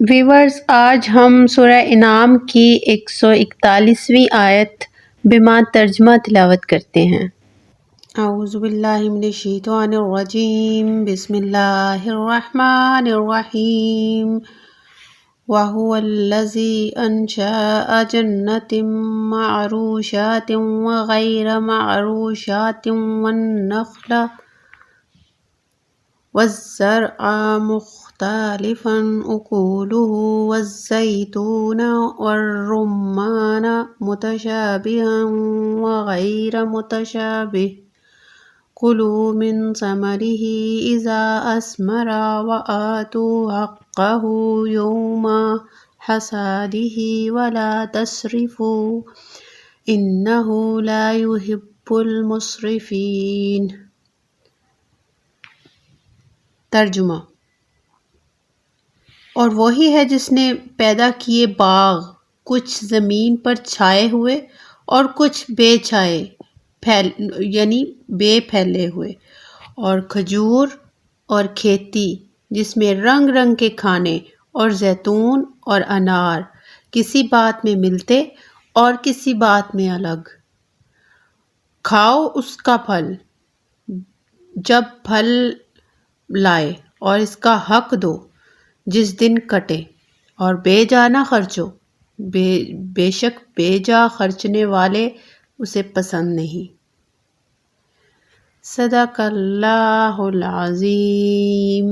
Viewers, آج ہم سورہ انعام کی 141ویں آیت بما ترجمہ تلاوت کرتے ہیں۔ اعوذ باللہ من الشیطان الرجیم، بسم اللہ الرحمن الرحیم۔ وَهُوَ الَّذِي أَنشَأَ جَنَّاتٍ مَّعْرُوشَاتٍ وَغَيْرَ مَعْرُوشَاتٍ وَالنَّخْلَ وَالزَّرْعَ مُخْتَلِفًا أُكُلُهُ وَالزَّيْتُونَ وَالرُّمَّانَ مُتَشَابِهًا وَغَيْرَ مُتَشَابِهٍ كُلُوا مِن ثَمَرِهِ إِذَا أَثْمَرَ وَآتُوا حَقَّهُ يَوْمَ حَصَادِهِ وَلَا تُسْرِفُوا إِنَّهُ لَا يُحِبُّ الْمُسْرِفِينَ۔ ترجمہ: اور وہی ہے جس نے پیدا کیے باغ، کچھ زمین پر چھائے ہوئے اور کچھ بے چھائے بے پھیلے ہوئے، اور کھجور اور کھیتی جس میں رنگ رنگ کے کھانے، اور زیتون اور انار کسی بات میں ملتے اور کسی بات میں الگ۔ کھاؤ اس کا پھل جب پھل لائے، اور اس کا حق دو جس دن کٹے، اور بے جا نہ خرچو، بے شک بے جا خرچنے والے اسے پسند نہیں۔ صدق اللہ العظیم۔